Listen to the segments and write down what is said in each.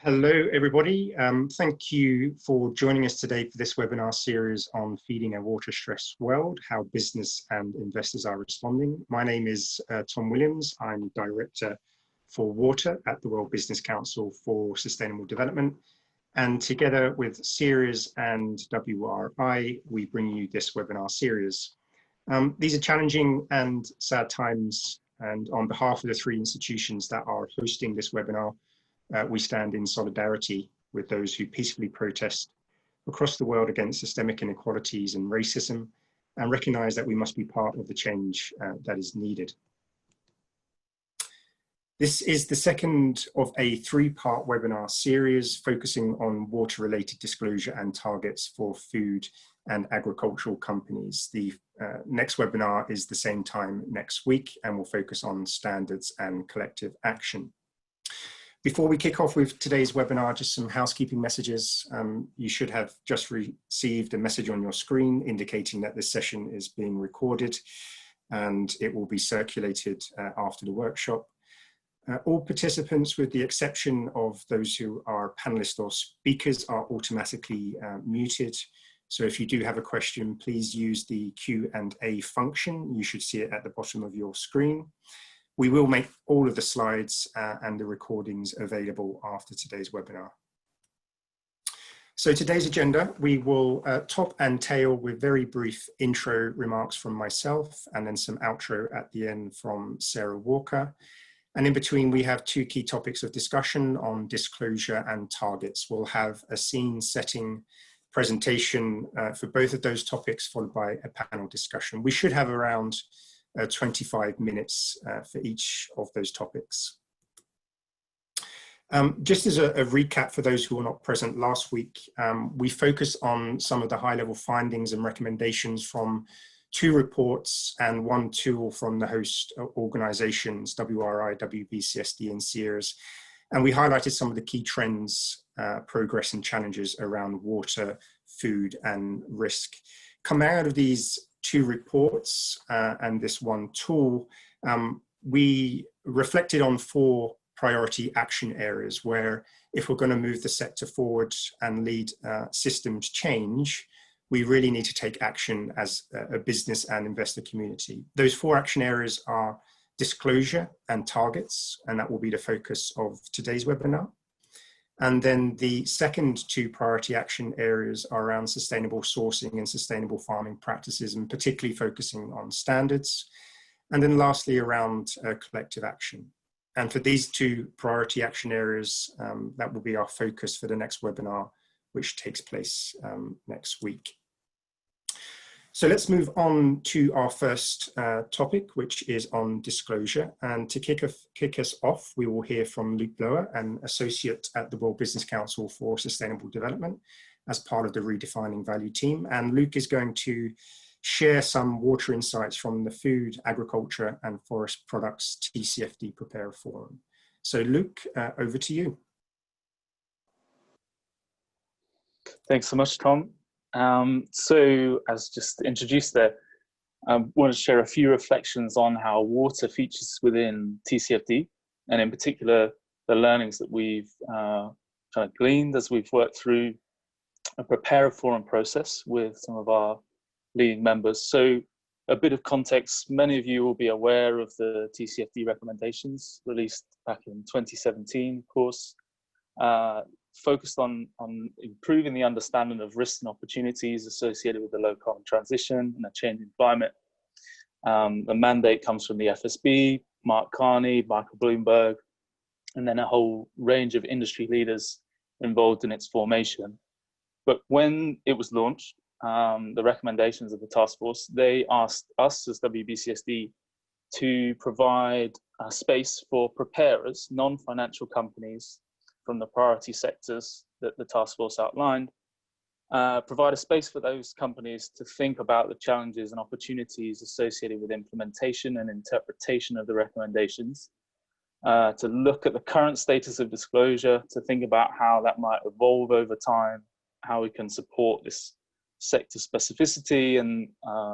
Hello, everybody. Thank you for joining us today for this webinar series on Feeding a Water-Stressed World, how business and investors are responding. My name is Tom Williams. I'm Director for Water at the World Business Council for Sustainable Development. And together with Ceres and WRI, we bring you this webinar series. These are challenging and sad times, and on behalf of the three institutions that are hosting this webinar, we stand in solidarity with those who peacefully protest across the world against systemic inequalities and racism, and recognize that we must be part of the change that is needed. This is the second of a three-part webinar series focusing on water-related disclosure and targets for food and agricultural companies. The next webinar is the same time next week and will focus on standards and collective action. Before we kick off with today's webinar, just some housekeeping messages. You should have just received a message on your screen indicating that this session is being recorded and it will be circulated after the workshop. All participants, with the exception of those who are panelists or speakers, are automatically muted. So if you do have a question, please use the Q&A function. You should see it at the bottom of your screen. We will make all of the slides and the recordings available after today's webinar. So today's agenda, we will top and tail with very brief intro remarks from myself and then some outro at the end from Sarah Walker. And in between, we have two key topics of discussion on disclosure and targets. We'll have a scene setting presentation for both of those topics, followed by a panel discussion. We should have around 25 minutes for each of those topics. Just as a recap for those who were not present last week, we focused on some of the high-level findings and recommendations from two reports and one tool from the host organizations, WRI, WBCSD and Ceres. And we highlighted some of the key trends, progress and challenges around water, food and risk. Coming out of these two reports and this one tool, we reflected on four priority action areas where, if we're going to move the sector forward and lead systems change, we really need to take action as a business and investor community. Those four action areas are disclosure and targets, and that will be the focus of today's webinar. And then the second two priority action areas are around sustainable sourcing and sustainable farming practices, and particularly focusing on standards. And then lastly, around collective action. And for these two priority action areas, that will be our focus for the next webinar, which takes place next week. So let's move on to our first topic, which is on disclosure. And to kick us off, we will hear from Luke Blower, an associate at the World Business Council for Sustainable Development as part of the Redefining Value team. And Luke is going to share some water insights from the Food, Agriculture and Forest Products TCFD Preparer Forum. So Luke, over to you. Thanks so much, Tom. So as just introduced there, I want to share a few reflections on how water features within TCFD, and in particular, the learnings that we've kind of gleaned as we've worked through a Preparer Forum process with some of our leading members. So a bit of context, many of you will be aware of the TCFD recommendations released back in 2017, of course. Focused on improving the understanding of risks and opportunities associated with the low carbon transition and a changing climate. The mandate comes from the FSB, Mark Carney, Michael Bloomberg, and then a whole range of industry leaders involved in its formation. But when it was launched, the recommendations of the task force, they asked us as WBCSD to provide a space for preparers, non-financial companies, from the priority sectors that the task force outlined, provide a space for those companies to think about the challenges and opportunities associated with implementation and interpretation of the recommendations, to look at the current status of disclosure, to think about how that might evolve over time, how we can support this sector specificity and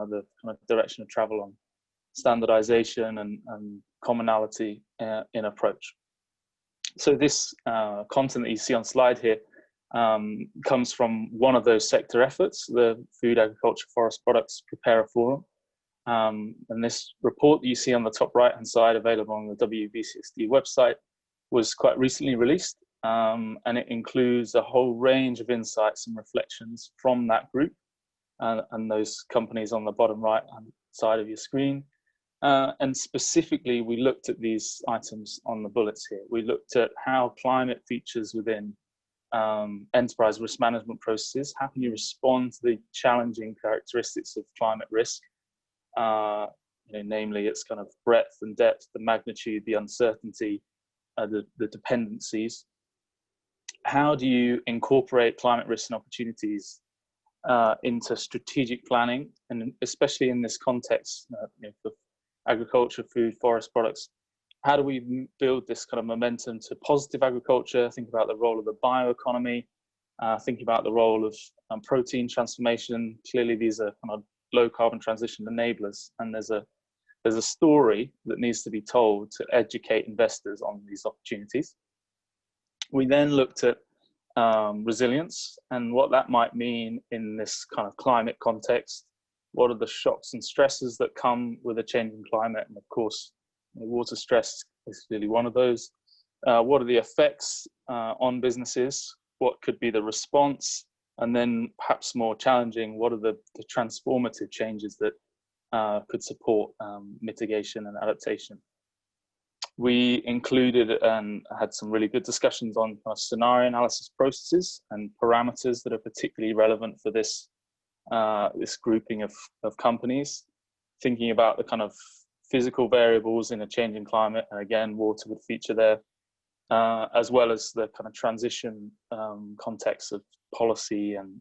the kind of direction of travel on standardization and commonality in approach. So this content that you see on slide here comes from one of those sector efforts, the Food, Agriculture, Forest Products Preparer Forum. And this report that you see on the top right-hand side, available on the WBCSD website, was quite recently released. And it includes a whole range of insights and reflections from that group and those companies on the bottom right-hand side of your screen. And specifically, we looked at these items on the bullets here. We looked at how climate features within enterprise risk management processes. How can you respond to the challenging characteristics of climate risk? Namely its kind of breadth and depth, the magnitude, the uncertainty, the dependencies. How do you incorporate climate risks and opportunities into strategic planning, and especially in this context for agriculture, food, forest products? How do we build this kind of momentum to positive agriculture? Think about the role of the bioeconomy, think about the role of protein transformation. Clearly these are kind of low carbon transition enablers, and there's a story that needs to be told to educate investors on these opportunities. We then looked at resilience and what that might mean in this kind of climate context. What are the shocks and stresses that come with a changing climate? And of course, water stress is clearly one of those. What are the effects on businesses? What could be the response? And then perhaps more challenging, what are the transformative changes that could support mitigation and adaptation? We included and had some really good discussions on scenario analysis processes and parameters that are particularly relevant for this this grouping of companies, thinking about the kind of physical variables in a changing climate, and again, water would feature there, as well as the kind of transition context of policy and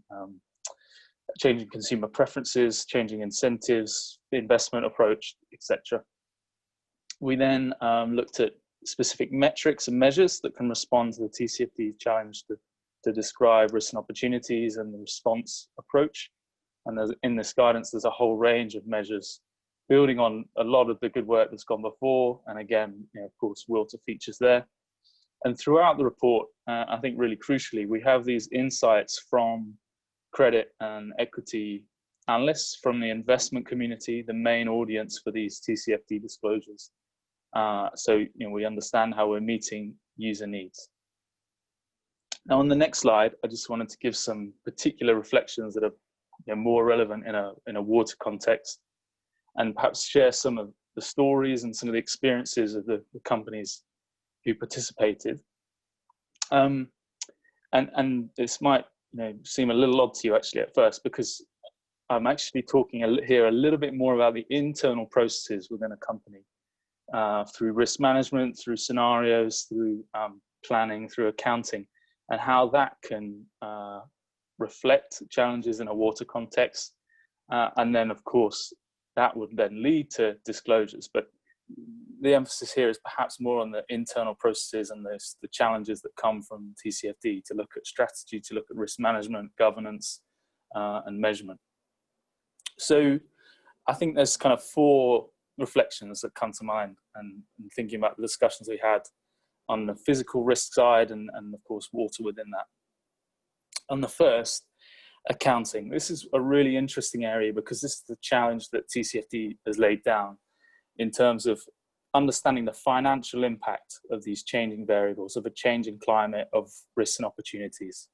changing consumer preferences, changing incentives, the investment approach, etc. We then looked at specific metrics and measures that can respond to the TCFD challenge to describe risks and opportunities and the response approach. And in this guidance, there's a whole range of measures building on a lot of the good work that's gone before. And again, of course, water features there. And throughout the report, I think really crucially, we have these insights from credit and equity analysts from the investment community, the main audience for these TCFD disclosures. So we understand how we're meeting user needs. Now on the next slide, I just wanted to give some particular reflections that are more relevant in a water context, and perhaps share some of the stories and some of the experiences of the companies who participated. And this might seem a little odd to you actually at first, because I'm actually talking here a little bit more about the internal processes within a company, through risk management, through scenarios, through planning, through accounting, and how that can reflect challenges in a water context. And then of course, that would then lead to disclosures. But the emphasis here is perhaps more on the internal processes and the challenges that come from TCFD, to look at strategy, to look at risk management, governance, and measurement. So I think there's kind of 4 reflections that come to mind, and thinking about the discussions we had on the physical risk side and of course water within that. On the first, accounting. This is a really interesting area because this is the challenge that TCFD has laid down in terms of understanding the financial impact of these changing variables, of a changing climate, of risks and opportunities.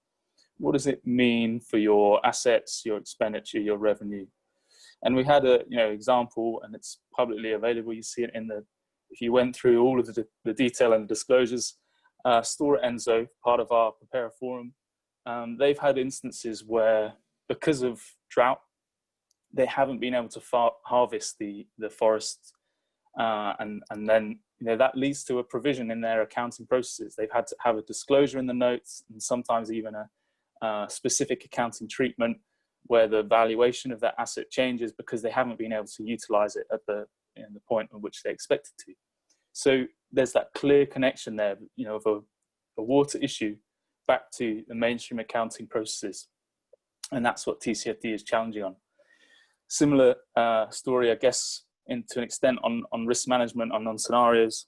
What does it mean for your assets, your expenditure, your revenue? And we had a example, and it's publicly available. You see it in if you went through all of the detail and the disclosures. Store at Enzo, part of our Preparer Forum, they've had instances where, because of drought, they haven't been able to harvest the forests, and then that leads to a provision in their accounting processes. They've had to have a disclosure in the notes, and sometimes even a specific accounting treatment where the valuation of that asset changes because they haven't been able to utilize it at the point at which they expected to. So there's that clear connection there, of a water issue back to the mainstream accounting processes. And that's what TCFD is challenging on. Similar story, I guess, to an extent on risk management, on scenarios.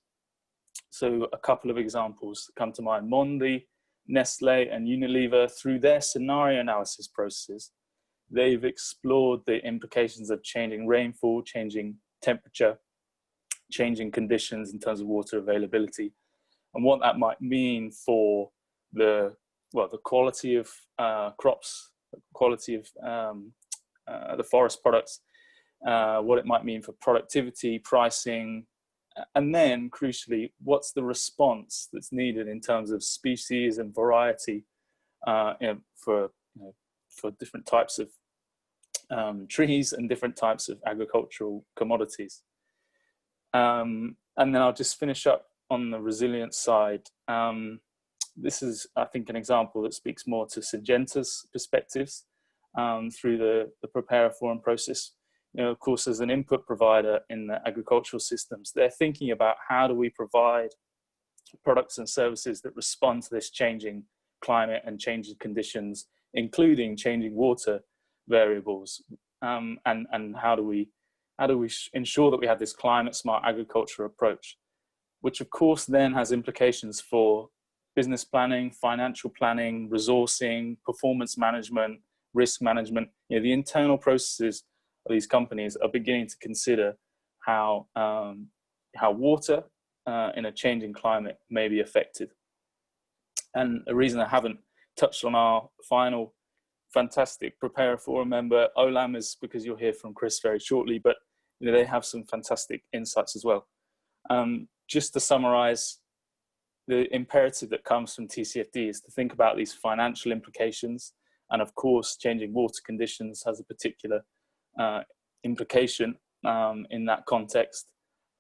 So a couple of examples come to mind. Mondi, Nestle and Unilever, through their scenario analysis processes, they've explored the implications of changing rainfall, changing temperature, changing conditions in terms of water availability, and what that might mean for the quality of crops, the quality of the forest products, what it might mean for productivity, pricing, and then crucially, what's the response that's needed in terms of species and variety for different types of trees and different types of agricultural commodities. And then I'll just finish up on the resilience side. This is, I think, an example that speaks more to Syngenta's perspectives through the Prepare a Forum process. Of course, as an input provider in the agricultural systems, they're thinking about how do we provide products and services that respond to this changing climate and changing conditions, including changing water variables, and how do we ensure that we have this climate smart agriculture approach, which of course then has implications for business planning, financial planning, resourcing, performance management, risk management. The internal processes of these companies are beginning to consider how water in a changing climate may be affected. And the reason I haven't touched on our final fantastic Prepare a Forum member, Olam, is because you'll hear from Chris very shortly, but they have some fantastic insights as well. Just to summarize, the imperative that comes from TCFD is to think about these financial implications, and of course changing water conditions has a particular implication in that context,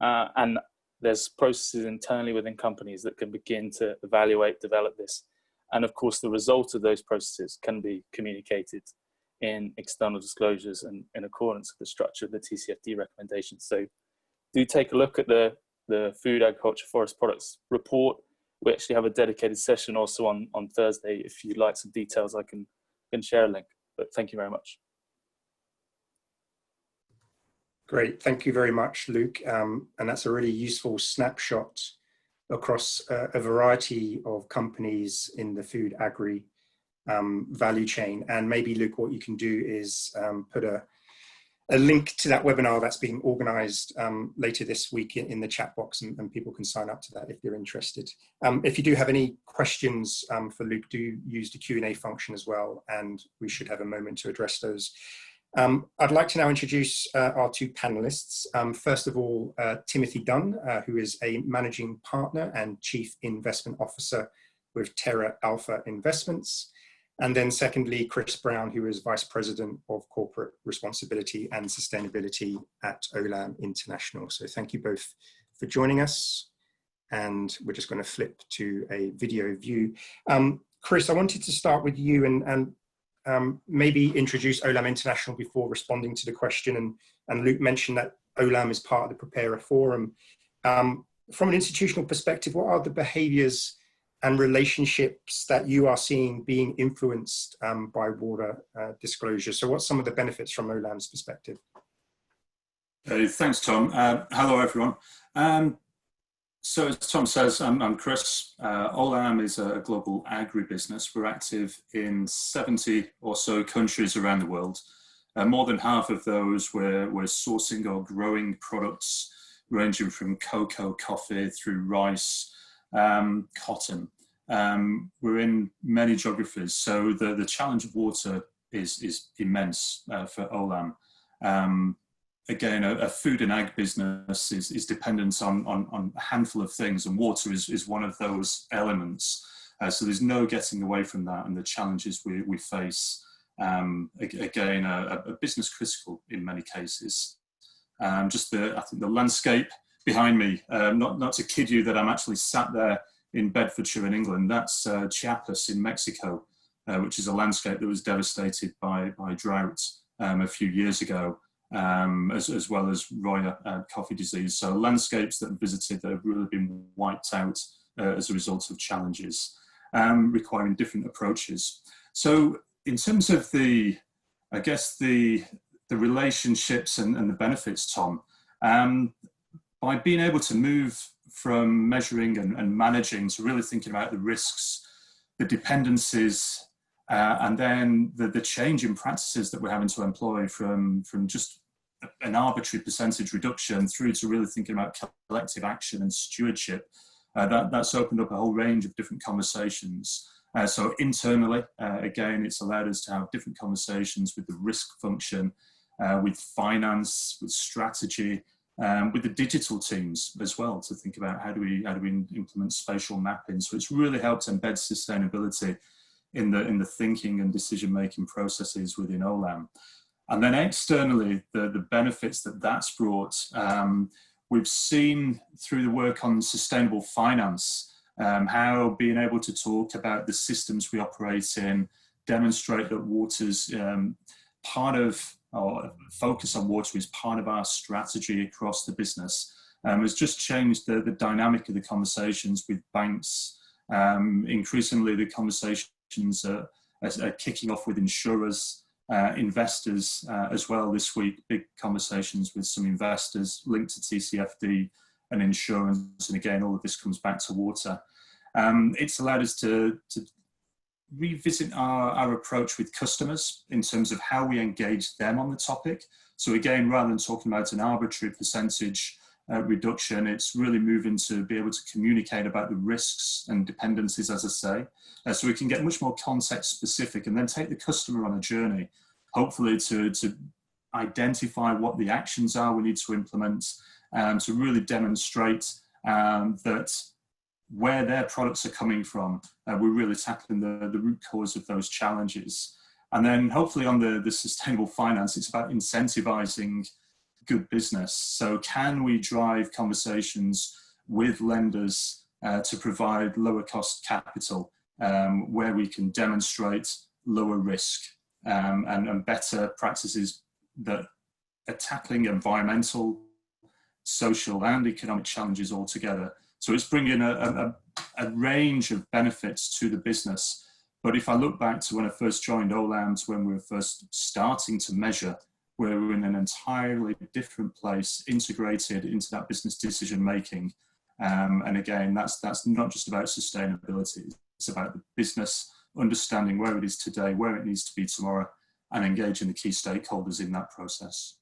and there's processes internally within companies that can begin to evaluate, develop this, and of course the result of those processes can be communicated in external disclosures and in accordance with the structure of the TCFD recommendations. So do take a look at the Food, Agriculture, Forest Products report. We actually have a dedicated session also on Thursday. If you'd like some details, I can share a link, but thank you very much. Great, thank you very much, Luke. And that's a really useful snapshot across a variety of companies in the food agri value chain. And maybe, Luke, what you can do is put a link to that webinar that's being organized later this week in the chat box, and people can sign up to that if they're interested. If you do have any questions for Luke, do use the Q&A function as well, and we should have a moment to address those. I'd like to now introduce our two panelists. First of all, Timothy Dunn, who is a Managing Partner and Chief Investment Officer with Terra Alpha Investments. And then secondly, Chris Brown, who is Vice President of Corporate Responsibility and Sustainability at Olam International. So thank you both for joining us. And we're just going to flip to a video view. Chris, I wanted to start with you and maybe introduce Olam International before responding to the question. And Luke mentioned that Olam is part of the Prepare a Forum. From an institutional perspective, what are the behaviors and relationships that you are seeing being influenced by water disclosure? So what's some of the benefits from Olam's perspective? Thanks, Tom. Hello, everyone. So as Tom says, I'm Chris. Olam is a global agribusiness. We're active in 70 or so countries around the world. More than half of those we're sourcing or growing products ranging from cocoa, coffee, through rice, cotton. We're in many geographies, so the challenge of water is immense for Olam. Again, a food and ag business is dependent on a handful of things, and water is one of those elements. So there's no getting away from that, and the challenges we face, again, are business critical in many cases. I think the landscape behind me, not to kid you that I'm actually sat there in Bedfordshire in England. That's Chiapas in Mexico, which is a landscape that was devastated by drought a few years ago, as well as Roya coffee disease. So landscapes that I've visited that have really been wiped out as a result of challenges, requiring different approaches. So in terms of the relationships and the benefits, Tom, by being able to move from measuring and managing to really thinking about the risks, the dependencies, and then the change in practices that we're having to employ from just an arbitrary percentage reduction through to really thinking about collective action and stewardship, that's opened up a whole range of different conversations. So internally, again, it's allowed us to have different conversations with the risk function, with finance, with strategy, with the digital teams as well, to think about how do we implement spatial mapping. So it's really helped embed sustainability in the thinking and decision-making processes within OLAM. And then externally, the benefits that that's brought, we've seen through the work on sustainable finance, how being able to talk about the systems we operate in, demonstrate that water's part of, or focus on water is part of our strategy across the business, has just changed the dynamic of the conversations with banks. Increasingly, the conversations are kicking off with insurers, investors as well this week, big conversations with some investors linked to TCFD and insurance. And again, all of this comes back to water. It's allowed us to revisit our approach with customers in terms of how we engage them on the topic. So again, rather than talking about an arbitrary percentage reduction, it's really moving to be able to communicate about the risks and dependencies, as I say, so we can get much more context specific and then take the customer on a journey, hopefully to identify what the actions are we need to implement, to really demonstrate that where their products are coming from, we're really tackling the root cause of those challenges. And then hopefully on the sustainable finance, it's about incentivizing good business. So can we drive conversations with lenders to provide lower cost capital, where we can demonstrate lower risk and better practices that are tackling environmental, social and economic challenges altogether. So it's bringing a range of benefits to the business. But if I look back to when I first joined OLAM, to when we were first starting to measure, where we're in an entirely different place, integrated into that business decision making. And again, that's not just about sustainability, it's about the business understanding where it is today, where it needs to be tomorrow, and engaging the key stakeholders in that process.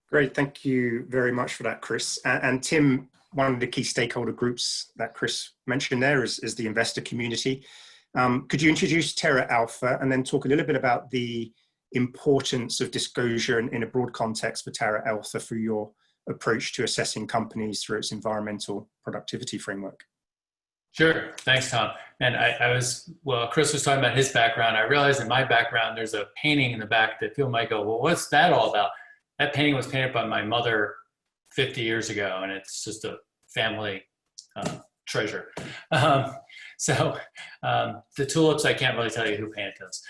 Great, thank you very much for that, Chris. And Tim, one of the key stakeholder groups that Chris mentioned there is the investor community. Could you introduce Terra Alpha and then talk a little bit about the importance of disclosure in a broad context for Terra Alpha through your approach to assessing companies through its environmental productivity framework? Sure, thanks, Tom. And well, Chris was talking about his background. I realized in my background, there's a painting in the back that people might go, well, what's that all about? That painting was painted by my mother 50 years ago, and it's just a family treasure. The tulips, I can't really tell you who painted those.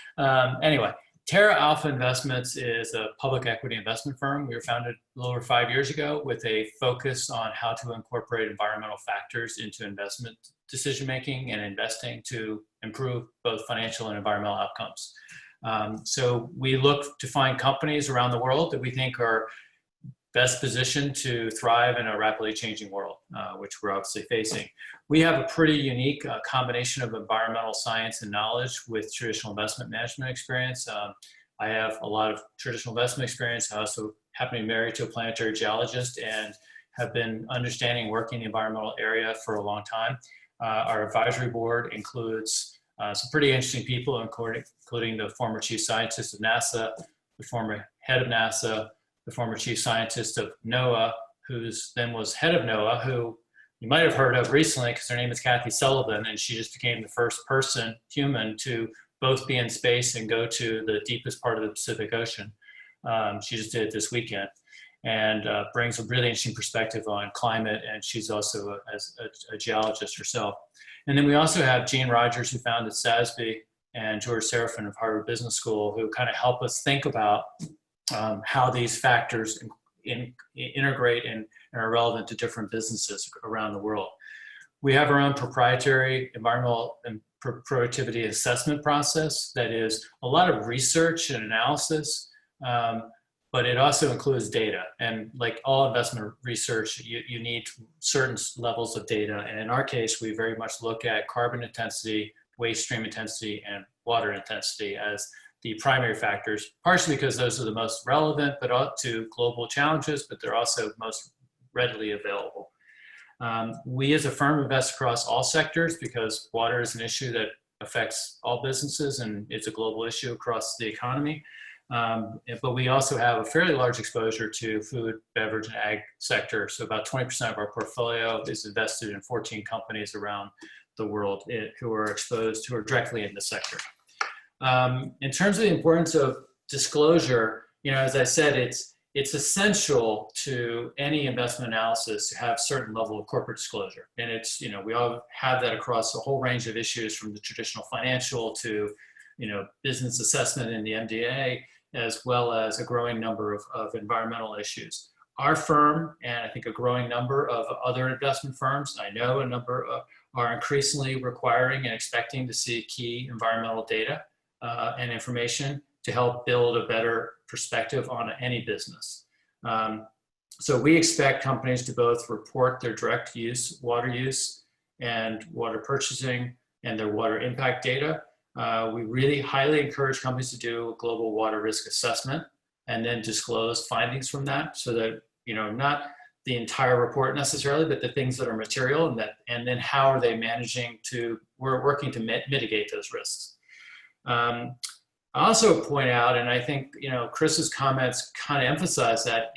Anyway, Terra Alpha Investments is a public equity investment firm. We were founded a little over 5 years ago with a focus on how to incorporate environmental factors into investment decision-making and investing to improve both financial and environmental outcomes. So we look to find companies around the world that we think are best positioned to thrive in a rapidly changing world, which we're obviously facing. We have a pretty unique combination of environmental science and knowledge with traditional investment management experience. I have a lot of traditional investment experience. I also happen to be married to a planetary geologist and have been understanding working in the environmental area for a long time. Our advisory board includes some pretty interesting people, including the former chief scientist of NASA, the former head of NASA, the former chief scientist of NOAA, who then was head of NOAA, who you might have heard of recently because her name is Kathy Sullivan, and she just became the first human to both be in space and go to the deepest part of the Pacific Ocean. She just did it this weekend, and brings a really interesting perspective on climate, and she's also a geologist herself. And then we also have Gene Rogers, who founded SASB, and George Serafin of Harvard Business School, who kind of help us think about how these factors integrate and are relevant to different businesses around the world. We have our own proprietary environmental and productivity assessment process that is a lot of research and analysis, but but it also includes data. And like all investment research, you need certain levels of data. And in our case, we very much look at carbon intensity, waste stream intensity, and water intensity as the primary factors, partially because those are the most relevant but to global challenges, but they're also most readily available. We as a firm invest across all sectors because water is an issue that affects all businesses and it's a global issue across the economy. But we also have a fairly large exposure to food, beverage, and ag sector. So about 20% of our portfolio is invested in 14 companies around the world who are directly in the sector. In terms of the importance of disclosure, as I said, it's essential to any investment analysis to have certain level of corporate disclosure. And it's, we all have that across a whole range of issues from the traditional financial to, business assessment in the MDA, as well as a growing number of environmental issues. Our firm, and I think a growing number of other investment firms, I know a number are increasingly requiring and expecting to see key environmental data and information to help build a better perspective on any business. So we expect companies to both report their direct water use and water purchasing and their water impact data. We really highly encourage companies to do a global water risk assessment and then disclose findings from that so that, not the entire report necessarily, but the things that are material and then how are they we're working to mitigate those risks. I also point out, and I think, Chris's comments kind of emphasize that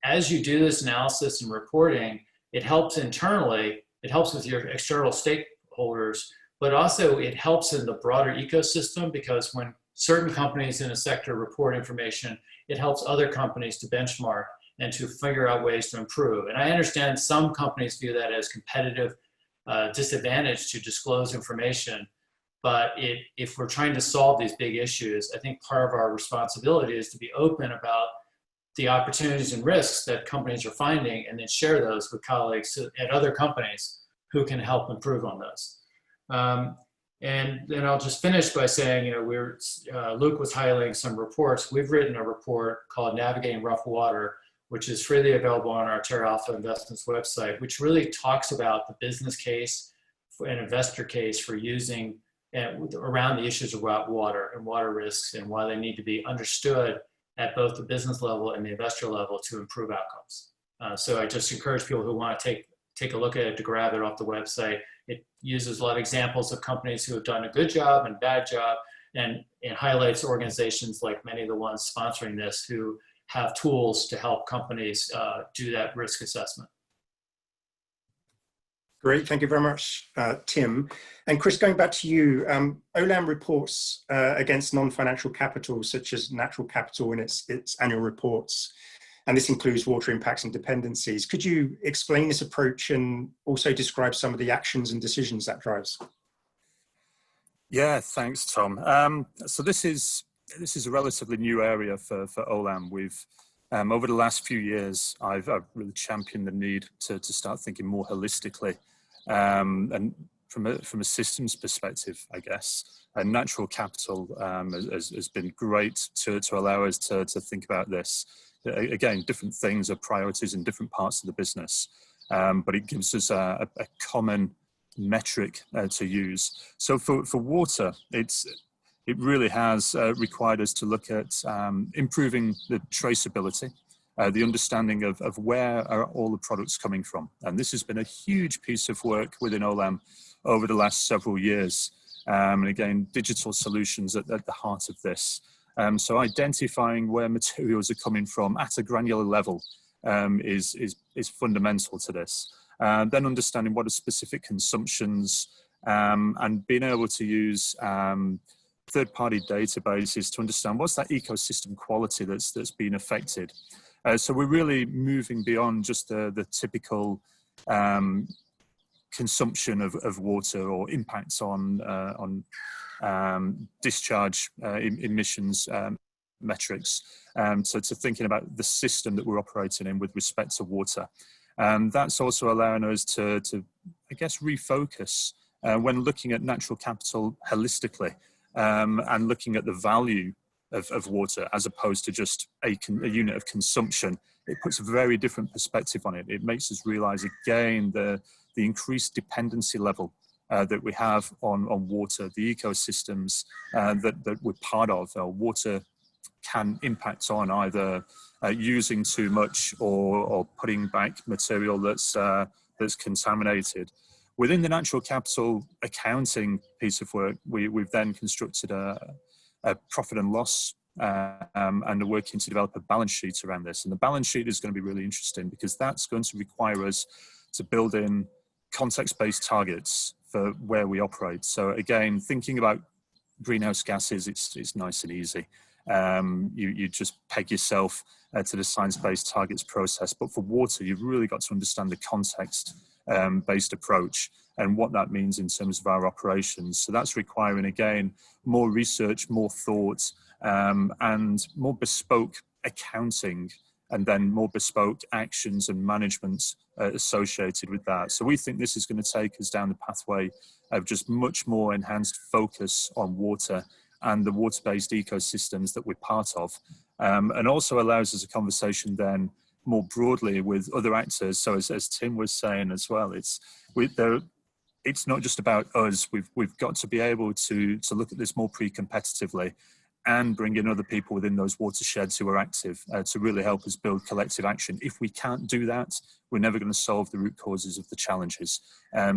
as you do this analysis and reporting, it helps internally, it helps with your external stakeholders, but also it helps in the broader ecosystem because when certain companies in a sector report information, it helps other companies to benchmark and to figure out ways to improve. And I understand some companies view that as competitive disadvantage to disclose information. But if we're trying to solve these big issues, I think part of our responsibility is to be open about the opportunities and risks that companies are finding and then share those with colleagues at other companies who can help improve on those. And then I'll just finish by saying, Luke was highlighting some reports. We've written a report called Navigating Rough Water, which is freely available on our Terra Alpha Investments website, which really talks about the business case and investor case for using around the issues about water and water risks and why they need to be understood at both the business level and the investor level to improve outcomes. So I just encourage people who want to take a look at it to grab it off the website. It uses a lot of examples of companies who have done a good job and bad job, and it highlights organizations like many of the ones sponsoring this who have tools to help companies do that risk assessment. Great, thank you very much, Tim. And Chris, going back to you, OLAM reports against non-financial capital, such as natural capital in its annual reports, and this includes water impacts and dependencies. Could you explain this approach and also describe some of the actions and decisions that drives? Yeah, thanks, Tom. So this is a relatively new area for OLAM. We've over the last few years, I've really championed the need to start thinking more holistically, and from a systems perspective, I guess. And natural capital has been great to allow us to think about this. Again, different things are priorities in different parts of the business, but it gives us a common metric to use. So for water, it really has required us to look at improving the traceability, the understanding of where are all the products coming from. And this has been a huge piece of work within OLAM over the last several years. And again, digital solutions at the heart of this. So identifying where materials are coming from at a granular level is fundamental to this. Then understanding what are specific consumptions and being able to use third-party databases to understand what's that ecosystem quality that's been affected. So we're really moving beyond just the typical consumption of water or impacts on discharge emissions metrics, so to thinking about the system that we're operating in with respect to water. That's also allowing us to I guess, refocus when looking at natural capital holistically, and looking at the value of water, as opposed to just a unit of consumption. It puts a very different perspective on it. It makes us realize again the increased dependency level that we have on water, the ecosystems that we're part of. Water can impact on either using too much or putting back material that's contaminated. Within the natural capital accounting piece of work, we've then constructed a profit and loss and are working to develop a balance sheet around this. And the balance sheet is going to be really interesting because that's going to require us to build in context-based targets for where we operate. So again, thinking about greenhouse gases, it's nice and easy. You just peg yourself to the science-based targets process. But for water, you've really got to understand the context-based approach and what that means in terms of our operations. So that's requiring, again, more research, more thought, and more bespoke accounting, and then more bespoke actions and management associated with that. So we think this is going to take us down the pathway of just much more enhanced focus on water and the water-based ecosystems that we're part of, and also allows us a conversation then more broadly with other actors. So as Tim was saying as well, it's not just about us. We've got to be able to look at this more pre-competitively and bring in other people within those watersheds who are active to really help us build collective action. If we can't do that, we're never going to solve the root causes of the challenges.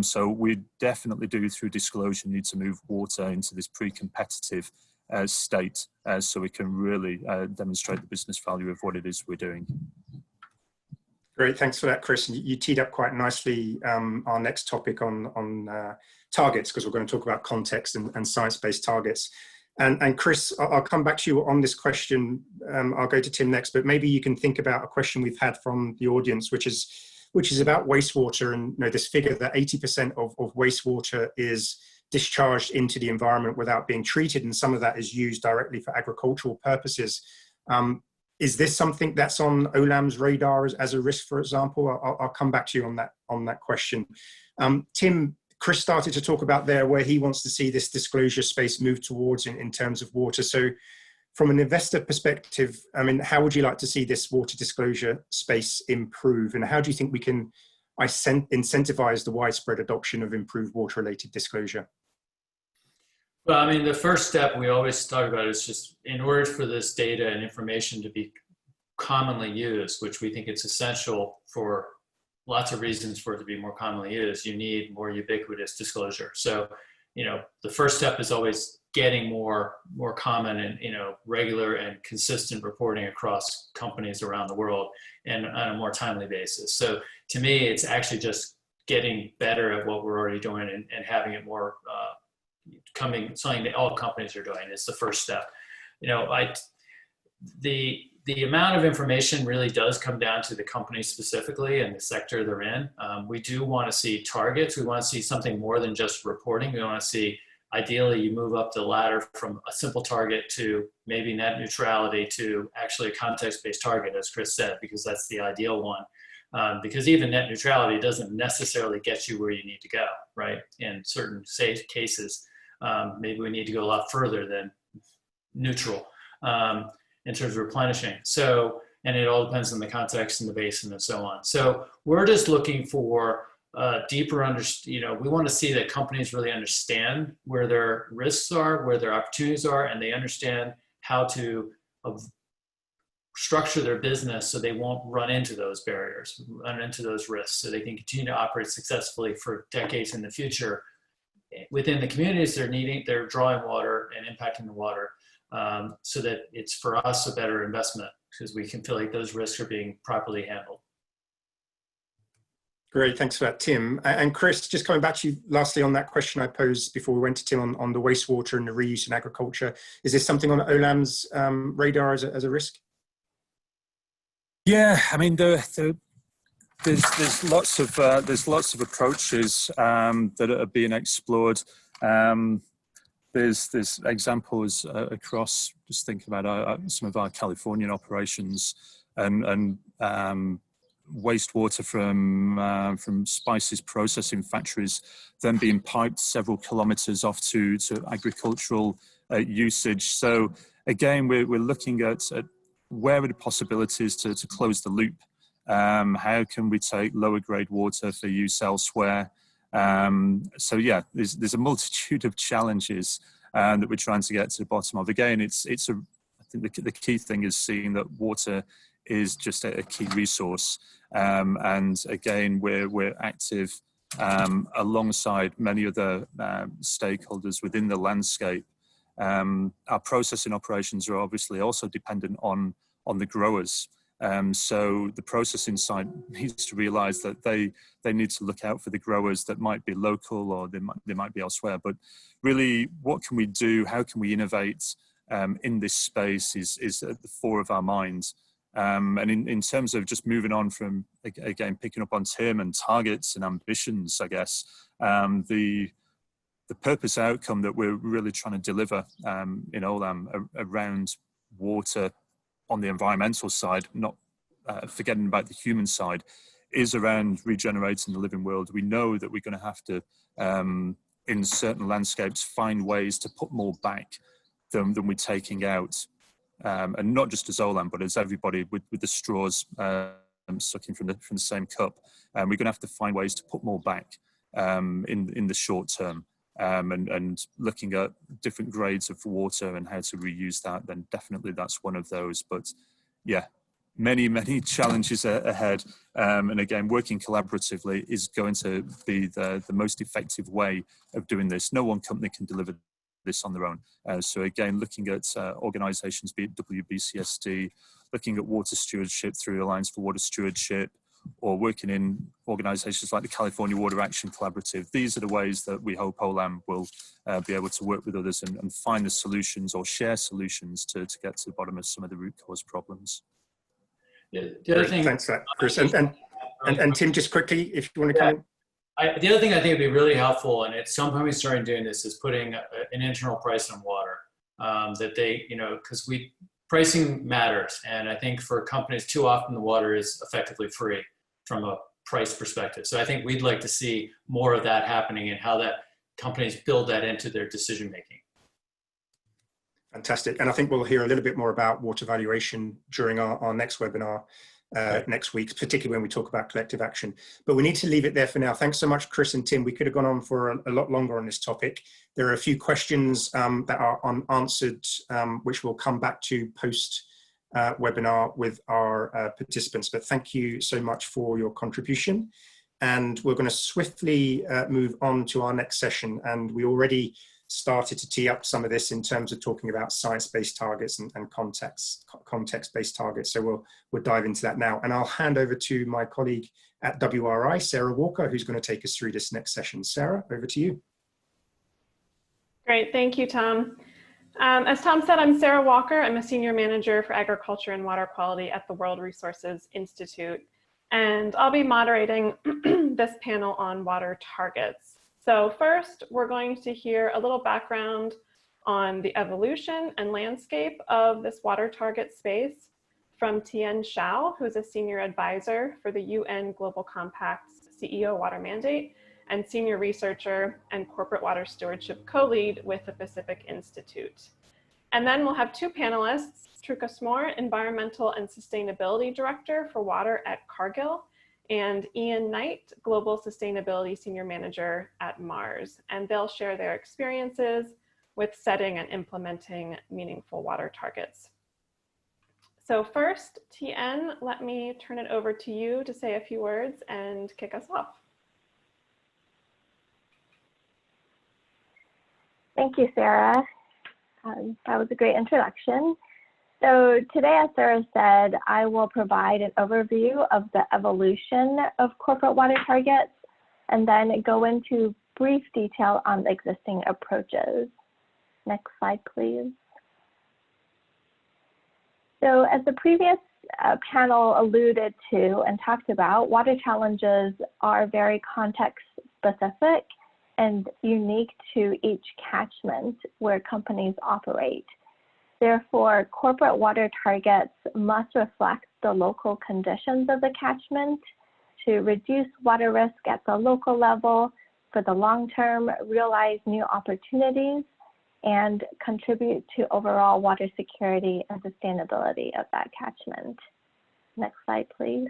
So we definitely do, through disclosure, need to move water into this pre-competitive state so we can really demonstrate the business value of what it is we're doing. Great, thanks for that, Chris. You teed up quite nicely our next topic on targets, because we're going to talk about context and science-based targets. And Chris, I'll come back to you on this question. I'll go to Tim next, but maybe you can think about a question we've had from the audience, which is about wastewater, and this figure that 80% of wastewater is discharged into the environment without being treated, and some of that is used directly for agricultural purposes. Is this something that's on Olam's radar as a risk, for example? I'll come back to you on that question. Tim, Chris started to talk about there where he wants to see this disclosure space move towards in terms of water. So from an investor perspective, I mean, how would you like to see this water disclosure space improve? And how do you think we can incentivize the widespread adoption of improved water-related disclosure? Well, I mean, the first step we always talk about is just in order for this data and information to be commonly used, which we think it's essential for lots of reasons for it to be more commonly used, you need more ubiquitous disclosure. So, the first step is always getting more common and, regular and consistent reporting across companies around the world and on a more timely basis. So to me, it's actually just getting better at what we're already doing and having it more something that all companies are doing is the first step. The amount of information really does come down to the company specifically and the sector they're in. We do want to see targets. We want to see something more than just reporting. We want to see, ideally, you move up the ladder from a simple target to maybe net neutrality to actually a context-based target, as Chris said, because that's the ideal one. Because even net neutrality doesn't necessarily get you where you need to go, right? In certain cases, maybe we need to go a lot further than neutral. In terms of replenishing. So, and it all depends on the context and the basin and so on. So we're just looking for deeper we want to see that companies really understand where their risks are, where their opportunities are, and they understand how to structure their business so they won't run into those barriers, run into those risks, so they can continue to operate successfully for decades in the future within the communities they're drawing water and impacting the water. So that it's for us a better investment because we can feel like those risks are being properly handled. Great, thanks for that, Tim. And Chris, just coming back to you lastly on that question I posed before we went to Tim on the wastewater and the reuse in agriculture, is this something on Olam's radar as a risk? Yeah, I mean, there's lots of approaches that are being explored. There's examples across, just thinking about some of our Californian operations and wastewater from spices processing factories then being piped several kilometers off to agricultural usage. So again, we're looking at where are the possibilities to close the loop. How can we take lower grade water for use elsewhere? So yeah, there's a multitude of challenges that we're trying to get to the bottom of. Again, I think the key thing is seeing that water is just a key resource. And again, we're active alongside many other stakeholders within the landscape. Our processing operations are obviously also dependent on the growers. So the processing side needs to realize that they need to look out for the growers that might be local or they might be elsewhere. But really, what can we do? How can we innovate in this space is at the fore of our minds. And in terms of just moving on from, again, picking up on Tim and targets and ambitions, I guess, the purpose outcome that we're really trying to deliver in OLAM around water on the environmental side, not forgetting about the human side, is around regenerating the living world. We know that we're going to have to, in certain landscapes, find ways to put more back than we're taking out. And not just as OLAM, but as everybody with the straws sucking from the same cup. We're going to have to find ways to put more back in the short term. And looking at different grades of water and how to reuse that, then definitely that's one of those. But yeah, many challenges ahead. And again, working collaboratively is going to be the most effective way of doing this. No one company can deliver this on their own. So again, looking at organizations, be it WBCSD, looking at water stewardship through Alliance for Water Stewardship, or working in organizations like the California Water Action Collaborative. These are the ways that we hope OLAM will be able to work with others and find the solutions or share solutions to get to the bottom of some of the root cause problems. The other thing, thanks for that, Chris. And Tim, just quickly, if you want to come in. The other thing I think would be really helpful, and it's some companies starting doing this, is putting an internal price on water. That they, because pricing matters, and I think for companies, too often the water is effectively free from a price perspective. So I think we'd like to see more of that happening and how that companies build that into their decision making. Fantastic. And I think we'll hear a little bit more about water valuation during our next webinar next week, particularly when we talk about collective action. But we need to leave it there for now. Thanks so much, Chris and Tim. We could have gone on for a lot longer on this topic. There are a few questions that are unanswered, which we'll come back to post webinar with our participants. But thank you so much for your contribution. And we're going to swiftly move on to our next session. And we already started to tee up some of this in terms of talking about science-based targets and context-based targets. So we'll dive into that now. And I'll hand over to my colleague at WRI, Sarah Walker, who's going to take us through this next session. Sarah, over to you. Great, thank you, Tom. As Tom said, I'm Sarah Walker. I'm a senior manager for agriculture and water quality at the World Resources Institute. And I'll be moderating this panel on water targets. So first, we're going to hear a little background on the evolution and landscape of this water target space from Tian Xiao, who's a senior advisor for the UN Global Compact's CEO Water Mandate and senior researcher and corporate water stewardship co-lead with the Pacific Institute. And then we'll have two panelists, Truca Smore, Environmental and Sustainability Director for Water at Cargill, and Ian Knight, Global Sustainability Senior Manager at Mars. And they'll share their experiences with setting and implementing meaningful water targets. So first, Tien, let me turn it over to you to say a few words and kick us off. Thank you, Sarah. That was a great introduction. So today, as Sarah said, I will provide an overview of the evolution of corporate water targets and then go into brief detail on the existing approaches. Next slide, please. So as the previous panel alluded to and talked about, water challenges are very context specific and unique to each catchment where companies operate. Therefore, corporate water targets must reflect the local conditions of the catchment to reduce water risk at the local level, for the long term, realize new opportunities, and contribute to overall water security and sustainability of that catchment. Next slide, please.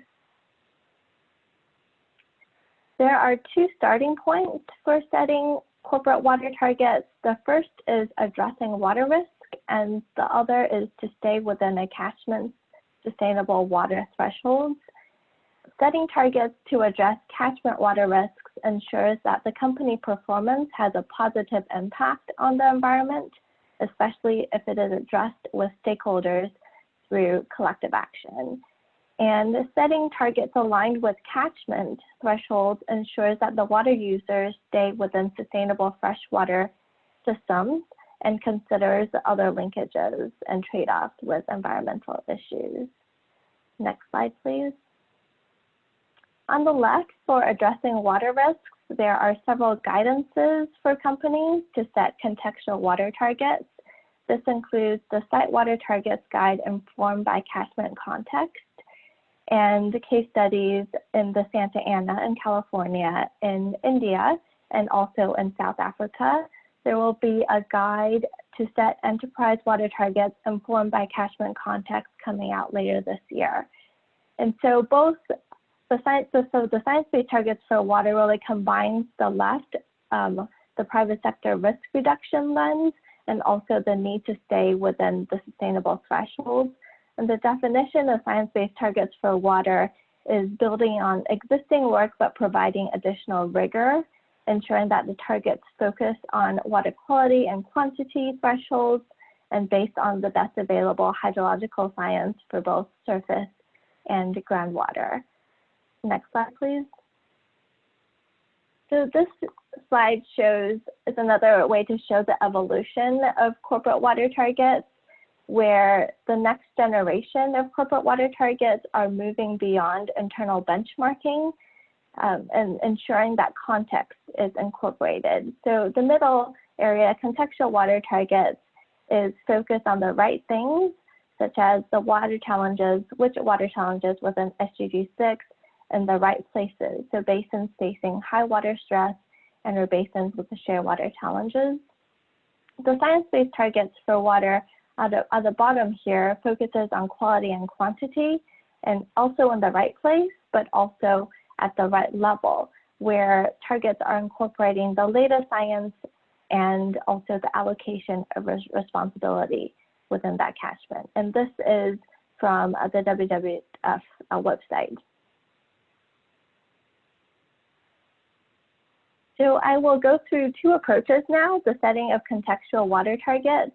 There are two starting points for setting corporate water targets. The first is addressing water risk, and the other is to stay within a catchment's sustainable water thresholds. Setting targets to address catchment water risks ensures that the company performance has a positive impact on the environment, especially if it is addressed with stakeholders through collective action. And setting targets aligned with catchment thresholds ensures that the water users stay within sustainable freshwater systems and considers other linkages and trade-offs with environmental issues. Next slide, please. On the left, for addressing water risks, there are several guidances for companies to set contextual water targets. This includes the Site Water Targets Guide informed by catchment context, and the case studies in the Santa Ana in California, in India, and also in South Africa. There will be a guide to set enterprise water targets informed by catchment context coming out later this year. And so both the science-based targets for water really combines the left, the private sector risk reduction lens, and also the need to stay within the sustainable thresholds. And the definition of science-based targets for water is building on existing work, but providing additional rigor, ensuring that the targets focus on water quality and quantity thresholds, and based on the best available hydrological science for both surface and groundwater. Next slide, please. So this slide is another way to show the evolution of corporate water targets, where the next generation of corporate water targets are moving beyond internal benchmarking and ensuring that context is incorporated. So the middle area, contextual water targets, is focused on the right things, such as the water challenges, which water challenges within SDG 6, in the right places. So basins facing high water stress and basins with the share water challenges. The science-based targets for water at the bottom here focuses on quality and quantity, and also in the right place, but also at the right level, where targets are incorporating the latest science and also the allocation of responsibility within that catchment. And this is from the WWF website. So I will go through two approaches now, the setting of contextual water targets.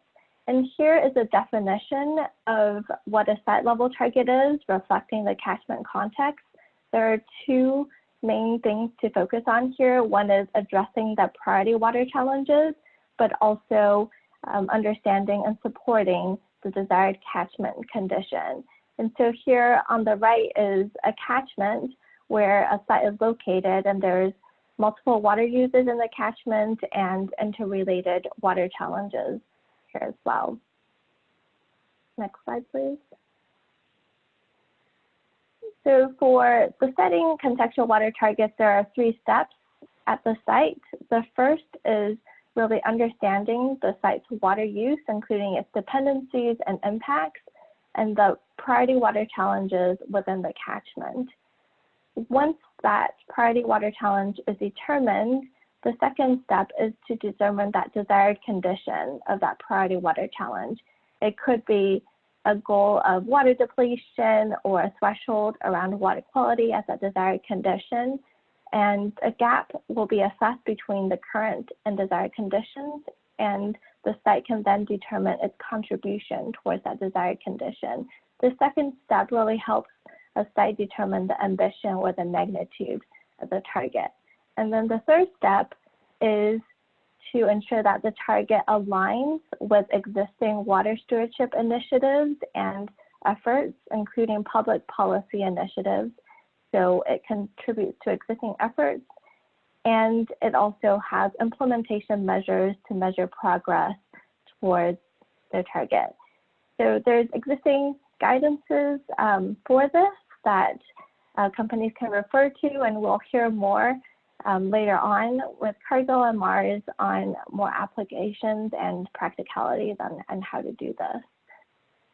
And here is a definition of what a site level target is, reflecting the catchment context. There are two main things to focus on here. One is addressing the priority water challenges, but also understanding and supporting the desired catchment condition. And so here on the right is a catchment where a site is located, and there's multiple water users in the catchment and interrelated water challenges here as well. Next slide, please. So for the setting contextual water targets, there are 3 steps at the site. The first is really understanding the site's water use, including its dependencies and impacts, and the priority water challenges within the catchment. Once that priority water challenge is determined, the second step is to determine that desired condition of that priority water challenge. It could be a goal of water depletion or a threshold around water quality as a desired condition, and a gap will be assessed between the current and desired conditions, and the site can then determine its contribution towards that desired condition. The second step really helps a site determine the ambition or the magnitude of the target. And then the third step is to ensure that the target aligns with existing water stewardship initiatives and efforts, including public policy initiatives. So it contributes to existing efforts, and it also has implementation measures to measure progress towards their target. So there's existing guidances for this that companies can refer to, and we'll hear more later on with Cargill and Mars on more applications and practicalities on how to do this.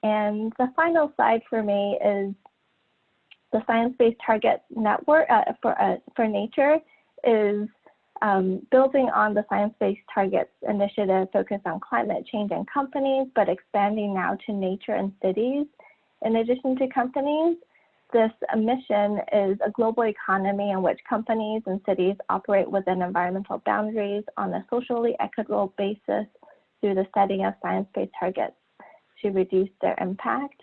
And the final slide for me is the Science-Based Targets Network for Nature is building on the Science-Based Targets initiative focused on climate change and companies, but expanding now to nature and cities. In addition to companies, this mission is a global economy in which companies and cities operate within environmental boundaries on a socially equitable basis through the setting of science-based targets to reduce their impact.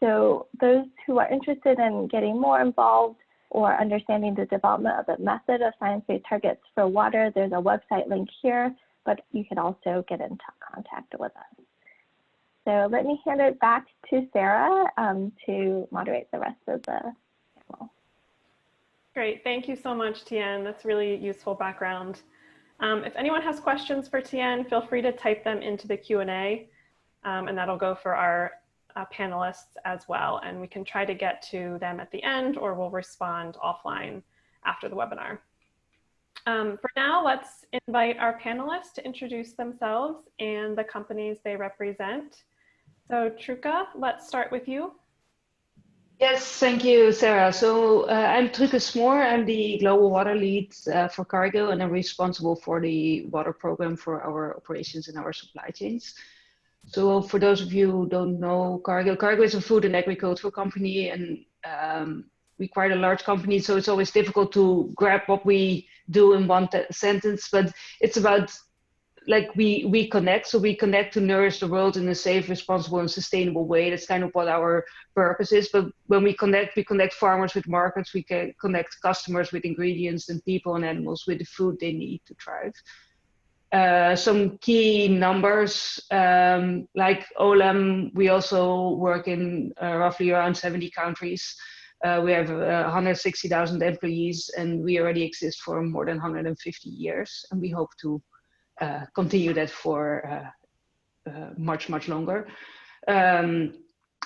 So those who are interested in getting more involved or understanding the development of the method of science-based targets for water, there's a website link here, but you can also get into contact with us. So let me hand it back to Sarah to moderate the rest of the panel. Great, thank you so much, Tien. That's really useful background. If anyone has questions for Tien, feel free to type them into the Q&A, and that'll go for our panelists as well. And we can try to get to them at the end, or we'll respond offline after the webinar. For now, let's invite our panelists to introduce themselves and the companies they represent. So Truca, let's start with you. Yes, thank you, Sarah. So I'm Truca Smoor. I'm the Global Water Lead for Cargill, and I'm responsible for the water program for our operations and our supply chains. So for those of you who don't know Cargill is a food and agricultural company, and we're quite a large company, so it's always difficult to grab what we do in one sentence, but it's about like we connect. So we connect to nourish the world in a safe, responsible, and sustainable way. That's kind of what our purpose is. But when we connect farmers with markets, we can connect customers with ingredients, and people and animals with the food they need to thrive. Some key numbers, like OLEM, we also work in roughly around 70 countries. We have 160,000 employees, and we already exist for more than 150 years, and we hope to continue that for much longer.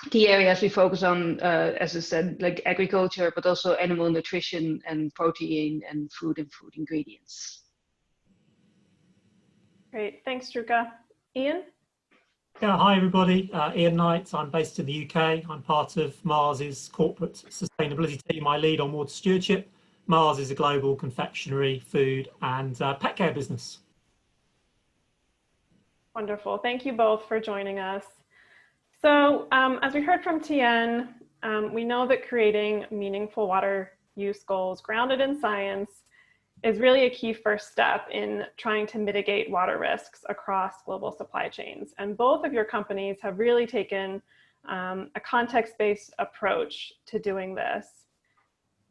Key areas we focus on, as I said, like agriculture, but also animal nutrition and protein and food ingredients. Great, thanks, Truca. Ian? Yeah, hi everybody. Ian Knight. I'm based in the UK. I'm part of Mars's corporate sustainability team. I lead on water stewardship. Mars is a global confectionery, food and pet care business. Wonderful. Thank you both for joining us. So as we heard from Tien, we know that creating meaningful water use goals grounded in science is really a key first step in trying to mitigate water risks across global supply chains. And both of your companies have really taken a context-based approach to doing this.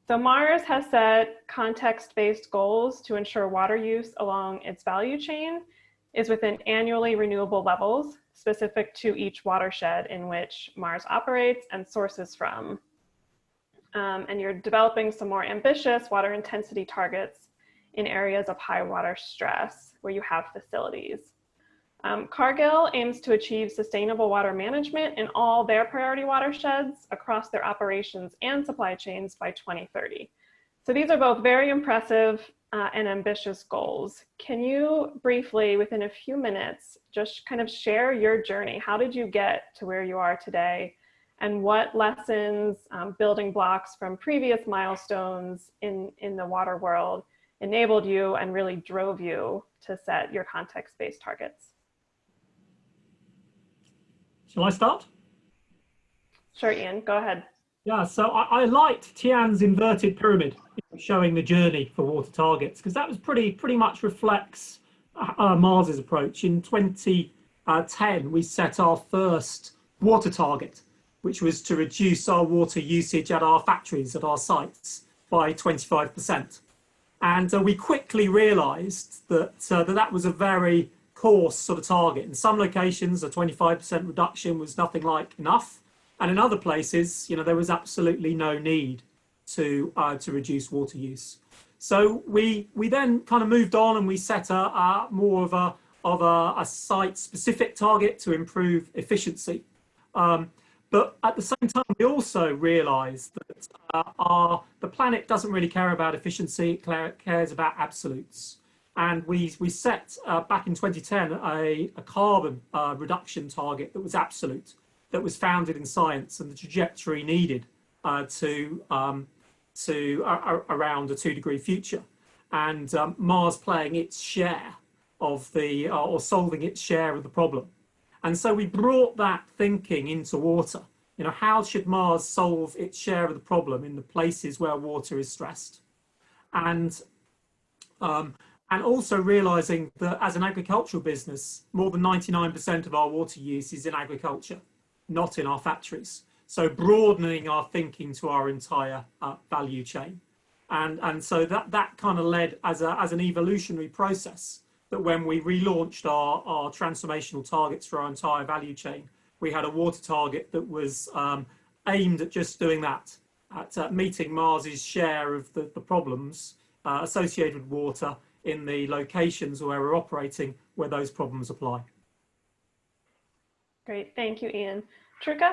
So Mars has set context-based goals to ensure water use along its value chain is within annually renewable levels specific to each watershed in which Mars operates and sources from. And you're developing some more ambitious water intensity targets in areas of high water stress where you have facilities. Cargill aims to achieve sustainable water management in all their priority watersheds across their operations and supply chains by 2030. So these are both very impressive and ambitious goals. Can you briefly, within a few minutes, just kind of share your journey? How did you get to where you are today? And what lessons, building blocks from previous milestones in the water world enabled you and really drove you to set your context-based targets? Shall I start? Sure, Ian, go ahead. Yeah, so I liked Tien's inverted pyramid showing the journey for water targets, because that was pretty much reflects Mars's approach. In 2010, we set our first water target, which was to reduce our water usage at our factories, at our sites, by 25%. And we quickly realised that that was a very coarse sort of target. In some locations, a 25% reduction was nothing like enough. And in other places, there was absolutely no need to reduce water use. So we then kind of moved on, and we set more of a site-specific target to improve efficiency. But at the same time, we also realised that the planet doesn't really care about efficiency, it cares about absolutes. And we set, back in 2010, a carbon reduction target that was absolute, that was founded in science, and the trajectory needed to around a 2-degree future. And Mars playing its share of the, or solving its share of the problem. And so we brought that thinking into water. You know, how should Mars solve its share of the problem in the places where water is stressed? And also realizing that as an agricultural business, more than 99% of our water use is in agriculture, not in our factories. So broadening our thinking to our entire value chain. And so that kind of led as an evolutionary process, that when we relaunched our transformational targets for our entire value chain, we had a water target that was aimed at just doing that, at meeting Mars's share of the problems associated with water in the locations where we're operating, where those problems apply. Great, thank you, Ian. Truca?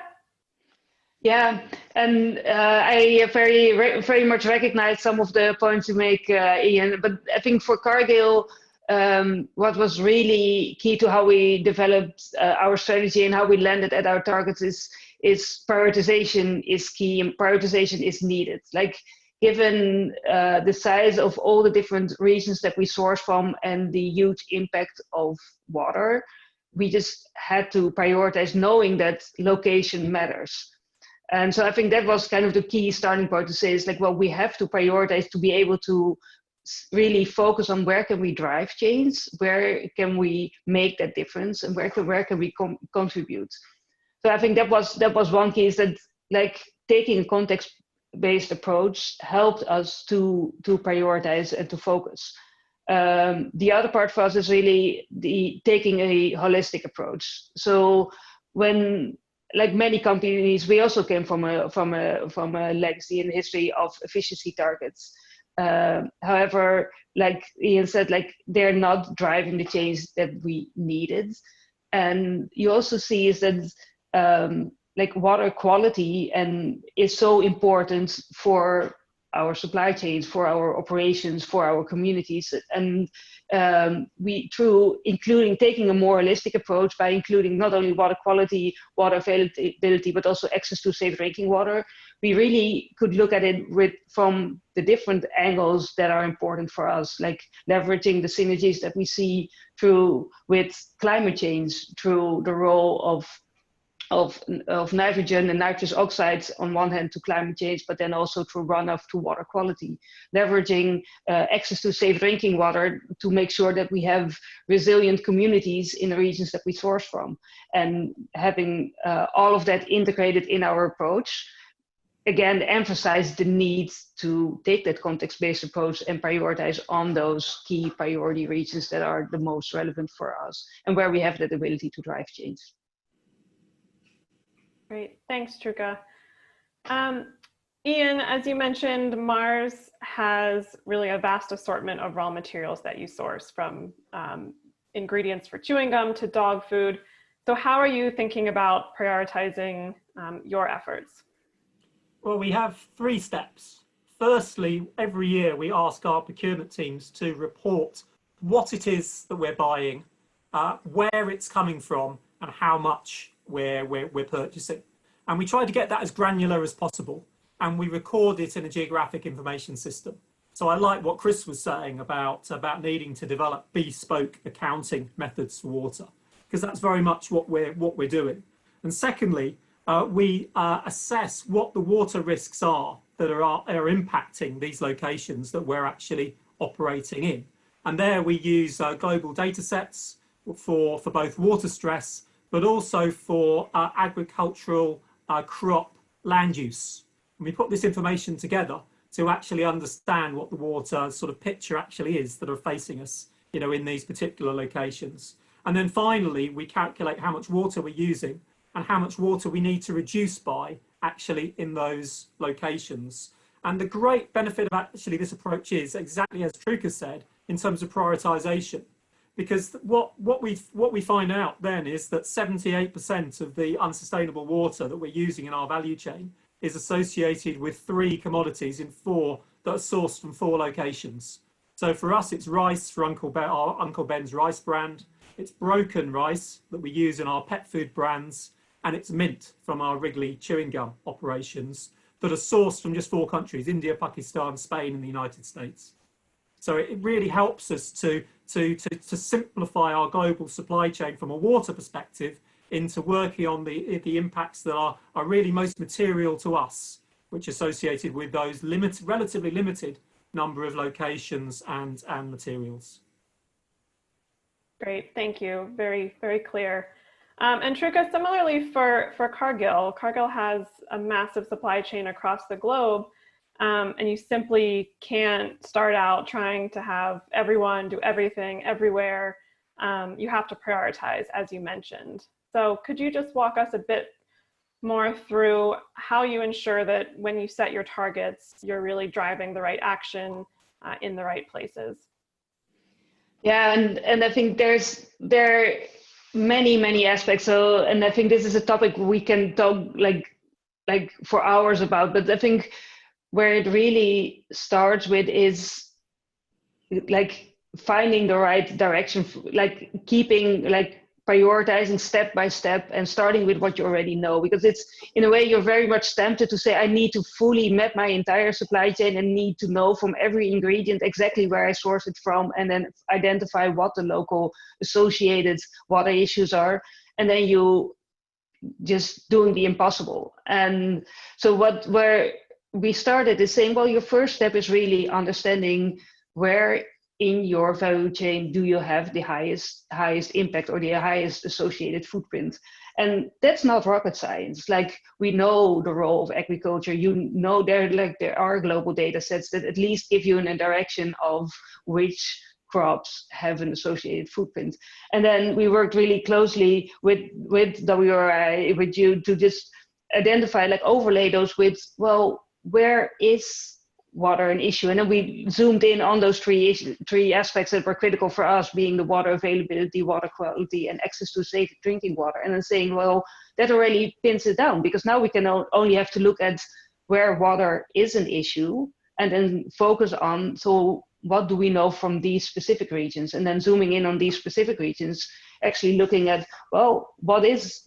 Yeah, and I very much recognize some of the points you make, Ian, but I think for Cargill, what was really key to how we developed our strategy and how we landed at our targets is prioritization is key, and prioritization is needed. Like, given the size of all the different regions that we source from and the huge impact of water, we just had to prioritize, knowing that location matters. And so I think that was kind of the key starting point to say, is like, well, we have to prioritize to be able to really focus on where can we drive change, where can we make that difference, and where can we contribute. So I think that was one key, is that, like, taking a context-based approach helped us to prioritize and to focus. The other part for us is really taking a holistic approach. So when, like many companies, we also came from a legacy and history of efficiency targets. However, like Ian said, like, they're not driving the change that we needed. And you also see is that like water quality is so important for our supply chains, for our operations, for our communities. And we, through taking a more holistic approach by including not only water quality, water availability, but also access to safe drinking water, we really could look at it from the different angles that are important for us, like leveraging the synergies that we see with climate change, through the role of nitrogen and nitrous oxides on one hand to climate change, but then also through runoff to water quality, leveraging access to safe drinking water to make sure that we have resilient communities in the regions that we source from, and having all of that integrated in our approach. Again, emphasize the need to take that context-based approach and prioritize on those key priority regions that are the most relevant for us and where we have that ability to drive change. Great, thanks, Truca. Ian, as you mentioned, Mars has really a vast assortment of raw materials that you source, from ingredients for chewing gum to dog food. So how are you thinking about prioritizing your efforts? Well, we have 3 steps. Firstly, every year we ask our procurement teams to report what it is that we're buying, where it's coming from, and how much we're purchasing. And we try to get that as granular as possible, and we record it in a geographic information system. So I like what Chris was saying about needing to develop bespoke accounting methods for water, because that's very much what we're doing. And secondly, we assess what the water risks are that are impacting these locations that we're actually operating in. And there we use global data sets for both water stress, but also for agricultural crop land use. And we put this information together to actually understand what the water sort of picture actually is that are facing us, you know, in these particular locations. And then finally, we calculate how much water we're using and how much water we need to reduce by actually in those locations. And the great benefit of actually this approach is exactly as Truca said, in terms of prioritization, because what we find out then is that 78% of the unsustainable water that we're using in our value chain is associated with 3 commodities in 4 that are sourced from 4 locations. So for us, it's rice for our Uncle Ben's rice brand, it's broken rice that we use in our pet food brands, and it's mint from our Wrigley chewing gum operations that are sourced from just 4 countries, India, Pakistan, Spain, and the United States. So it really helps us to simplify our global supply chain from a water perspective into working on the impacts that are really most material to us, which are associated with those relatively limited number of locations and materials. Great, thank you. Very, very clear. And Truca, similarly for Cargill, Cargill has a massive supply chain across the globe, and you simply can't start out trying to have everyone do everything everywhere. You have to prioritize, as you mentioned. So could you just walk us a bit more through how you ensure that when you set your targets, you're really driving the right action in the right places? Yeah, and I think there are many aspects. So, and I think this is a topic we can talk like for hours about. But I think where it really starts with is like finding the right direction, like keeping like prioritizing step by step and starting with what you already know, because it's in a way you're very much tempted to say, I need to fully map my entire supply chain and need to know from every ingredient exactly where I source it from, and then identify what the local associated water issues are. And then you just doing the impossible. And so where we started is saying, well, your first step is really understanding where in your value chain do you have the highest impact or the highest associated footprint. And that's not rocket science. Like, we know the role of agriculture. You know, there are global data sets that at least give you a direction of which crops have an associated footprint. And then we worked really closely with WRI, with you, to just identify, like overlay those with, well, where is water an issue? And then we zoomed in on those three aspects that were critical for us, being the water availability, water quality, and access to safe drinking water. And then saying, well, that already pins it down, because now we can only have to look at where water is an issue and then focus on, so what do we know from these specific regions? And then zooming in on these specific regions, actually looking at, well, what is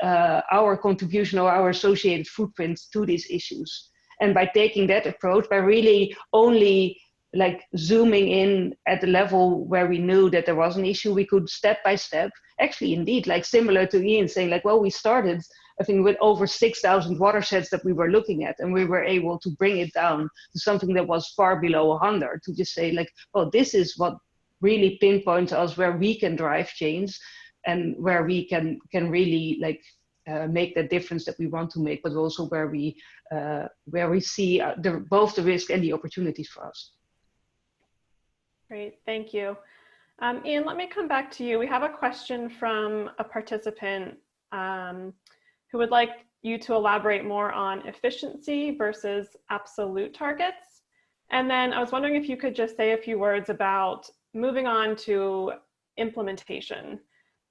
our contribution or our associated footprint to these issues? And by taking that approach, by really only like zooming in at the level where we knew that there was an issue, we could step by step, actually indeed, like similar to Ian saying, like, well, we started, I think, with over 6,000 watersheds that we were looking at, and we were able to bring it down to something that was far below 100, to just say, like, well, this is what really pinpoints us where we can drive change and where we can really like make the difference that we want to make, but also where we see both the risk and the opportunities for us. Great, thank you. Ian, let me come back to you. We have a question from a participant who would like you to elaborate more on efficiency versus absolute targets. And then I was wondering if you could just say a few words about moving on to implementation.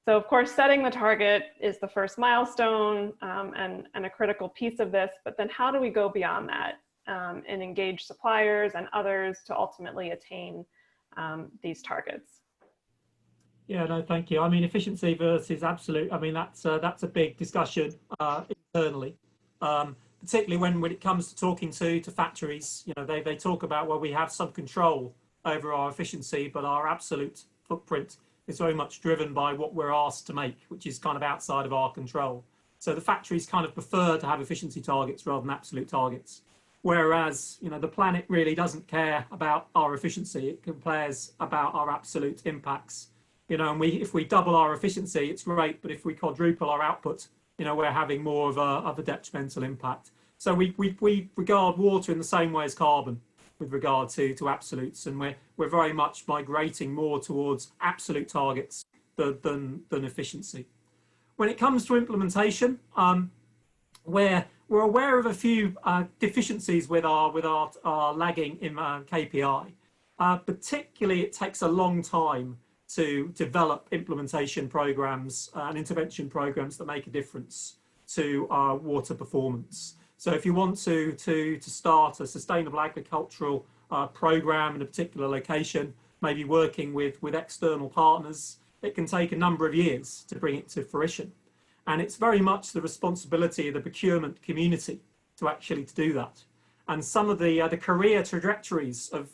So of course, setting the target is the first milestone and a critical piece of this, but then how do we go beyond that and engage suppliers and others to ultimately attain these targets? Yeah, no, thank you. I mean, efficiency versus absolute, I mean, that's a big discussion internally, particularly when it comes to talking to factories. You know, they talk about, well, we have some control over our efficiency, but our absolute footprint is very much driven by what we're asked to make, which is kind of outside of our control. So the factories kind of prefer to have efficiency targets rather than absolute targets. Whereas, you know, the planet really doesn't care about our efficiency. It cares about our absolute impacts. You know, and if we double our efficiency, it's great, but if we quadruple our output, you know, we're having more of a detrimental impact. So we regard water in the same way as carbon with regard to absolutes, and we're very much migrating more towards absolute targets than efficiency. When it comes to implementation, we're aware of a few deficiencies with our lagging in KPI. Particularly, it takes a long time to develop implementation programs and intervention programs that make a difference to our water performance. So if you want to start a sustainable agricultural program in a particular location, maybe working with external partners, it can take a number of years to bring it to fruition. And it's very much the responsibility of the procurement community to actually do that. And some of the career trajectories of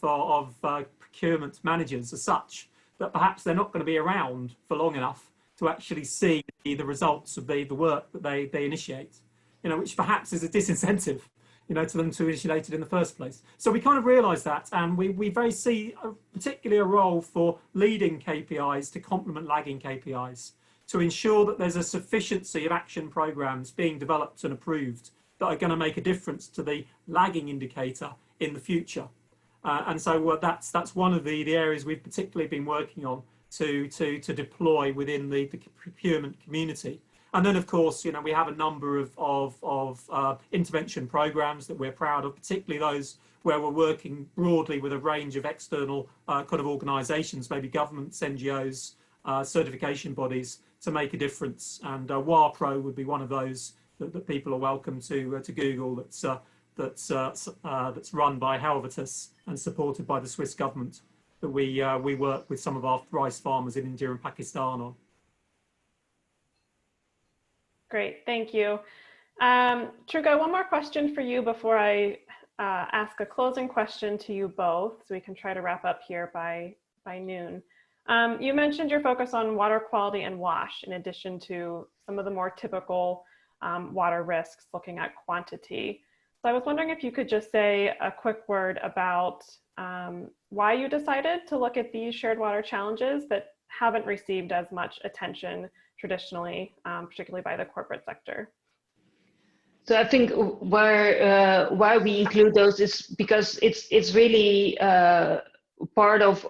procurement managers are such that perhaps they're not going to be around for long enough to actually see the results of the work that they initiate, which perhaps is a disincentive, to them to initiate it in the first place. So we kind of realise that, and we very see particularly a role for leading KPIs to complement lagging KPIs, to ensure that there's a sufficiency of action programmes being developed and approved that are going to make a difference to the lagging indicator in the future. And so that's one of the areas we've particularly been working on to deploy within the procurement community. And then, of course, we have a number of intervention programs that we're proud of, particularly those where we're working broadly with a range of external kind of organisations, maybe governments, NGOs, certification bodies, to make a difference. And WRI would be one of those that people are welcome to Google. That's run by Helvetus and supported by the Swiss government, that we work with some of our rice farmers in India and Pakistan on. Great, thank you. Trugo, one more question for you before I ask a closing question to you both, so we can try to wrap up here by noon. You mentioned your focus on water quality and WASH, in addition to some of the more typical water risks, looking at quantity. So I was wondering if you could just say a quick word about why you decided to look at these shared water challenges that haven't received as much attention traditionally, particularly by the corporate sector. So I think why we include those is because it's really part of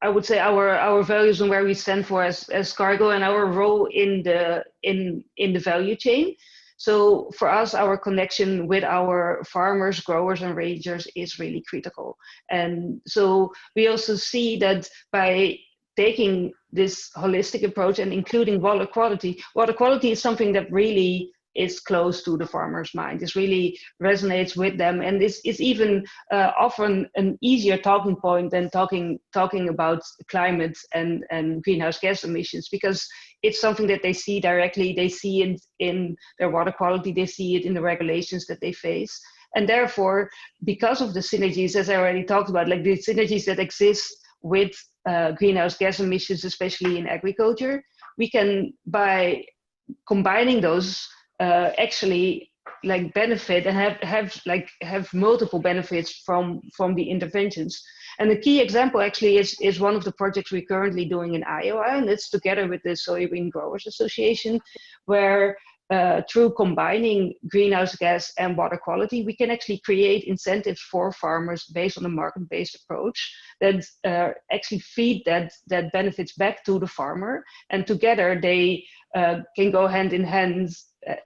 I would say our values and where we stand for as Cargo, and our role in the value chain. So for us, our connection with our farmers, growers, and rangers is really critical. And so we also see that by taking this holistic approach and including water quality is something that really is close to the farmer's mind. This really resonates with them, and this is even often an easier talking point than talking about climate and greenhouse gas emissions, because it's something that they see directly. They see it in their water quality, they see it in the regulations that they face. And therefore, because of the synergies, as I already talked about, like the synergies that exist with greenhouse gas emissions, especially in agriculture, we can, by combining those, actually like benefit and have multiple benefits from the interventions. And the key example actually is one of the projects we're currently doing in Iowa, and it's together with the Soybean Growers Association, where through combining greenhouse gas and water quality, we can actually create incentives for farmers based on a market-based approach that actually feed that benefits back to the farmer, and together they can go hand in hand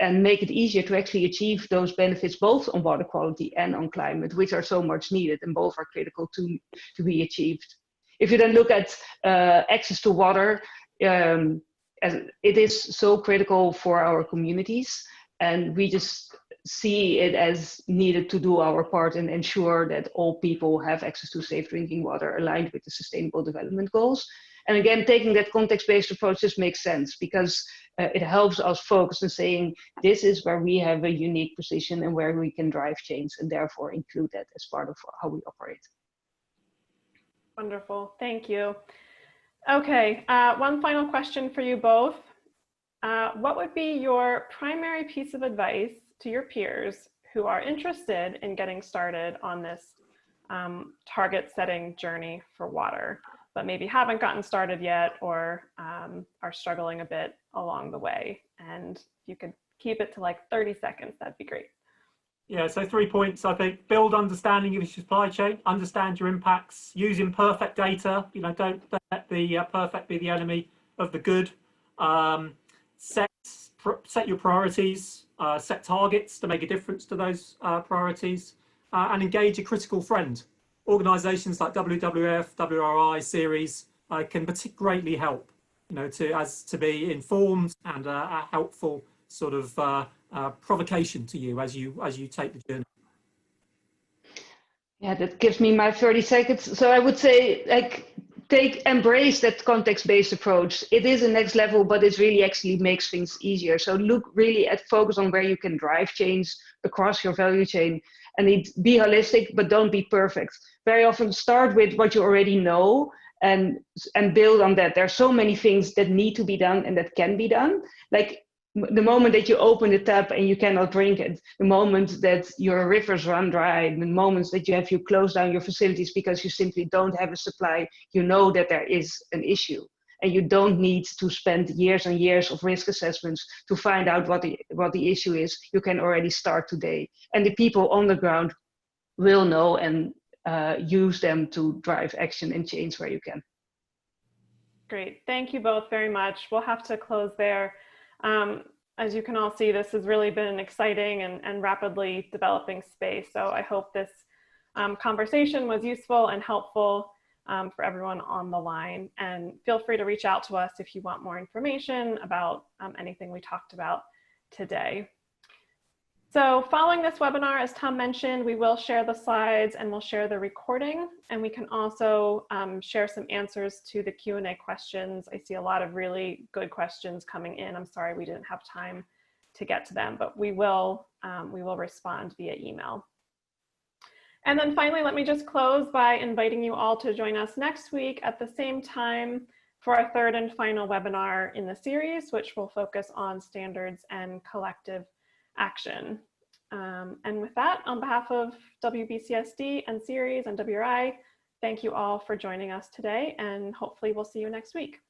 and make it easier to actually achieve those benefits both on water quality and on climate, which are so much needed, and both are critical to be achieved. If you then look at access to water, as it is so critical for our communities, and we just see it as needed to do our part and ensure that all people have access to safe drinking water aligned with the Sustainable Development Goals. And again, taking that context-based approach just makes sense, because it helps us focus on saying this is where we have a unique position and where we can drive change, and therefore include that as part of how we operate. Wonderful, thank you. Okay, one final question for you both. What would be your primary piece of advice to your peers who are interested in getting started on this target setting journey for water, but maybe haven't gotten started yet, or are struggling a bit along the way? And if you could keep it to like 30 seconds, that'd be great. Yeah, so 3 points, I think. Build understanding of your supply chain, understand your impacts, use imperfect data, don't let the perfect be the enemy of the good. Set your priorities, set targets to make a difference to those priorities, and engage a critical friend. Organisations like WWF, WRI, Ceres, can greatly help, to be informed and a helpful sort of provocation to you as you take the journey. Yeah, that gives me my 30 seconds. So I would say, like, embrace that context-based approach. It is a next level, but it really actually makes things easier. So look really at focus on where you can drive change across your value chain, and be holistic, but don't be perfect. Very often start with what you already know and build on that. There are so many things that need to be done and that can be done. Like, the moment that you open the tap and you cannot drink it, the moment that your rivers run dry, the moments that you have to close down your facilities because you simply don't have a supply, you know that there is an issue. And you don't need to spend years and years of risk assessments to find out what the issue is. You can already start today. And the people on the ground will know and use them to drive action and change where you can. Great, thank you both very much. We'll have to close there. As you can all see, this has really been an exciting and rapidly developing space. So I hope this conversation was useful and helpful for everyone on the line. And feel free to reach out to us if you want more information about anything we talked about today. So following this webinar, as Tom mentioned, we will share the slides and we'll share the recording, and we can also share some answers to the Q&A questions. I see a lot of really good questions coming in. I'm sorry we didn't have time to get to them, but we will respond via email. And then finally, let me just close by inviting you all to join us next week at the same time for our third and final webinar in the series, which will focus on standards and collective action. And with that, on behalf of WBCSD and Ceres and WRI, thank you all for joining us today, and hopefully we'll see you next week.